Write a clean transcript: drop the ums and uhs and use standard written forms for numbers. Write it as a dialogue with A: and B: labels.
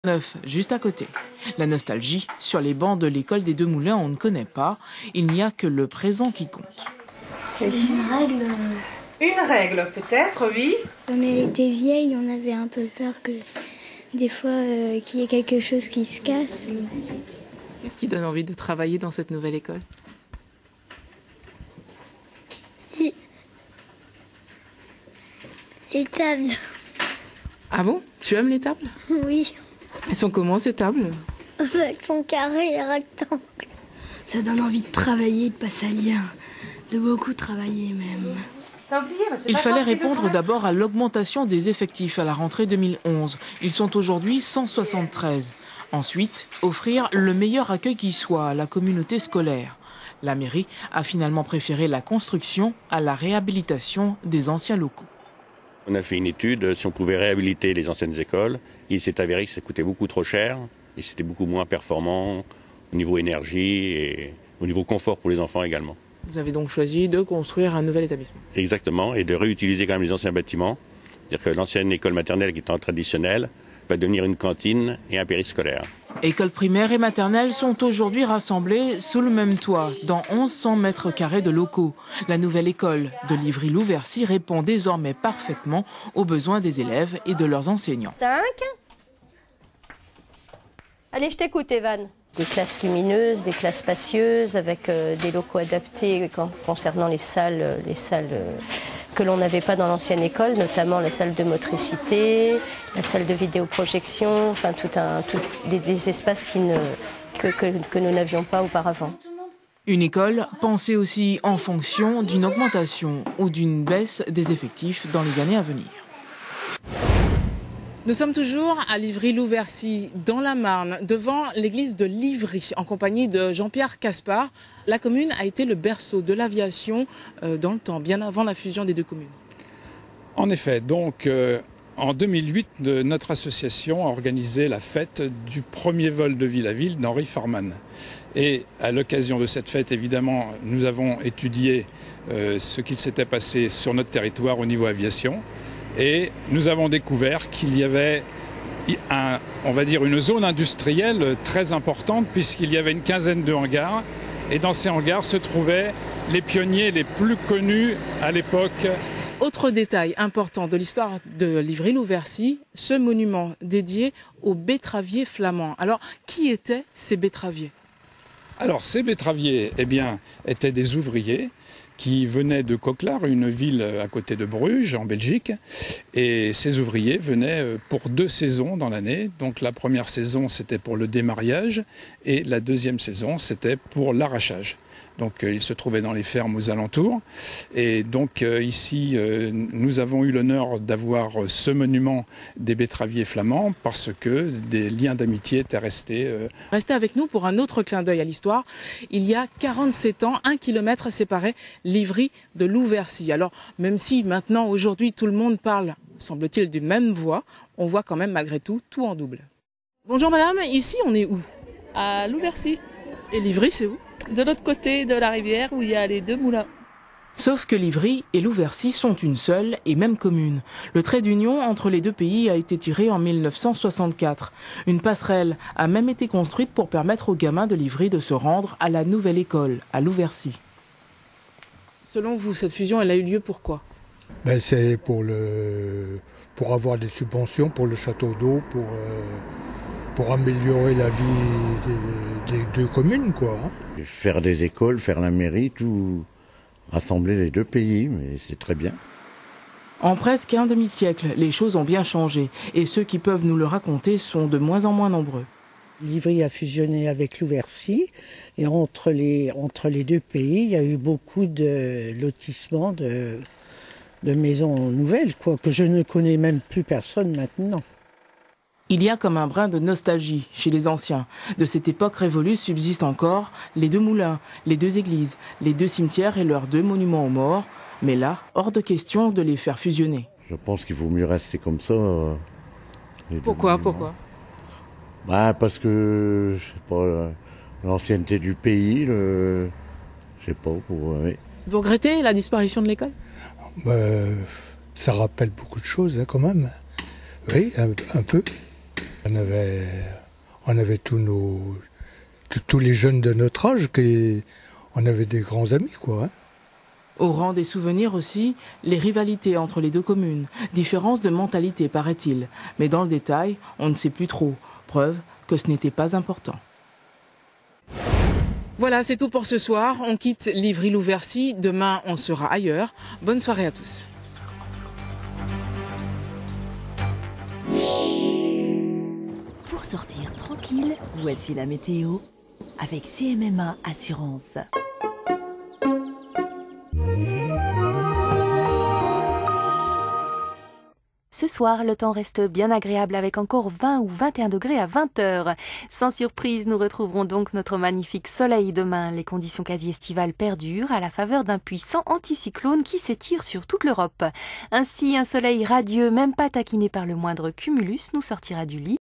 A: Neuf, juste à côté. La nostalgie, sur les bancs de l'école des Deux Moulins, on ne connaît pas. Il n'y a que le présent qui compte.
B: Une règle.
C: Une règle, peut-être, oui.
B: Comme elle était vieille, on avait un peu peur que des fois qu'il y ait quelque chose qui se casse.
A: Qu'est-ce qui donne envie de travailler dans cette nouvelle école?
B: Les tables.
A: Ah bon? Tu aimes les tables?
B: Oui.
A: Elles sont comment ces tables?
B: Elles font carré et rectangle.
D: Ça donne envie de travailler, de passer à lien, de beaucoup travailler même.
A: Il fallait répondre d'abord à l'augmentation des effectifs à la rentrée 2011. Ils sont aujourd'hui 173. Ensuite, offrir le meilleur accueil qui soit à la communauté scolaire. La mairie a finalement préféré la construction à la réhabilitation des anciens locaux.
E: On a fait une étude, si on pouvait réhabiliter les anciennes écoles. Il s'est avéré que ça coûtait beaucoup trop cher et c'était beaucoup moins performant au niveau énergie et au niveau confort pour les enfants également.
A: Vous avez donc choisi de construire un nouvel établissement.
E: Exactement, et de réutiliser quand même les anciens bâtiments. C'est-à-dire que l'ancienne école maternelle qui est en traditionnelle va devenir une cantine et un périscolaire.
A: Écoles primaires et maternelles sont aujourd'hui rassemblées sous le même toit, dans 1100 mètres carrés de locaux. La nouvelle école de Livry-Louvercy répond désormais parfaitement aux besoins des élèves et de leurs enseignants.
F: 5. Allez, je t'écoute, Evan. Des classes lumineuses, des classes spacieuses, avec des locaux adaptés concernant les salles que l'on n'avait pas dans l'ancienne école, notamment la salle de motricité, la salle de vidéoprojection, enfin des espaces que nous n'avions pas auparavant.
A: Une école pensée aussi en fonction d'une augmentation ou d'une baisse des effectifs dans les années à venir. Nous sommes toujours à Livry-Louvercy, dans la Marne, devant l'église de Livry, en compagnie de Jean-Pierre Caspar. La commune a été le berceau de l'aviation dans le temps, bien avant la fusion des deux communes.
G: En effet, donc en 2008, notre association a organisé la fête du premier vol de ville à ville d'Henri Farman. Et à l'occasion de cette fête, évidemment, nous avons étudié ce qu'il s'était passé sur notre territoire au niveau aviation. Et nous avons découvert qu'il y avait on va dire une zone industrielle très importante puisqu'il y avait une quinzaine de hangars. Et dans ces hangars se trouvaient les pionniers les plus connus à l'époque.
A: Autre détail important de l'histoire de Livry-Louvercy, ce monument dédié aux betteraviers flamands. Alors, qui étaient ces betteraviers?
G: Alors, ces betteraviers, étaient des ouvriers qui venaient de Coquelard, une ville à côté de Bruges, en Belgique. Et ces ouvriers venaient pour 2 saisons dans l'année. Donc la première saison, c'était pour le démariage, et la deuxième saison, c'était pour l'arrachage. Donc ils se trouvaient dans les fermes aux alentours. Et donc ici, nous avons eu l'honneur d'avoir ce monument des betteraviers flamands parce que des liens d'amitié étaient restés.
A: Restez avec nous pour un autre clin d'œil à l'histoire. Il y a 47 ans, 1 kilomètre séparait Livry de Louvercy. Alors même si maintenant, aujourd'hui, tout le monde parle, semble-t-il, d'une même voix, on voit quand même malgré tout en double. Bonjour madame, ici on est où?
H: À Louvercy.
A: Et Livry, c'est où?
H: De l'autre côté de la rivière où il y a les deux moulins.
A: Sauf que Livry et Louvercy sont une seule et même commune. Le trait d'union entre les deux pays a été tiré en 1964. Une passerelle a même été construite pour permettre aux gamins de Livry de se rendre à la nouvelle école, à Louvercy. Selon vous, cette fusion, elle a eu lieu pourquoi?
I: C'est pour avoir des subventions pour le château d'eau, pour améliorer la vie des deux communes, quoi.
J: Faire des écoles, faire la mairie, tout, rassembler les deux pays, mais c'est très bien.
A: En presque un demi-siècle, les choses ont bien changé et ceux qui peuvent nous le raconter sont de moins en moins nombreux.
K: Livry a fusionné avec Louvercy et entre les deux pays, il y a eu beaucoup de lotissements de maisons nouvelles, quoi, que je ne connais même plus personne maintenant.
A: Il y a comme un brin de nostalgie chez les anciens. De cette époque révolue subsistent encore les 2 moulins, les 2 églises, les 2 cimetières et leurs 2 monuments aux morts. Mais là, hors de question de les faire fusionner.
J: Je pense qu'il vaut mieux rester comme ça.
A: Pourquoi?
J: Parce que, je sais pas, l'ancienneté du pays, je sais pas. Oui.
A: Vous regrettez la disparition de l'école?
I: Ça rappelle beaucoup de choses, quand même. Oui, un peu. On avait tous les jeunes de notre âge, on avait des grands amis, quoi.
A: Au rang des souvenirs aussi, les rivalités entre les deux communes. Différence de mentalité, paraît-il. Mais dans le détail, on ne sait plus trop. Preuve que ce n'était pas important. Voilà, c'est tout pour ce soir. On quitte Livry-Louversy. Demain, on sera ailleurs. Bonne soirée à tous.
L: Pour sortir tranquille, voici la météo avec CMMA Assurance.
M: Ce soir, le temps reste bien agréable avec encore 20 ou 21 degrés à 20h. Sans surprise, nous retrouverons donc notre magnifique soleil demain. Les conditions quasi estivales perdurent à la faveur d'un puissant anticyclone qui s'étire sur toute l'Europe. Ainsi, un soleil radieux, même pas taquiné par le moindre cumulus, nous sortira du lit.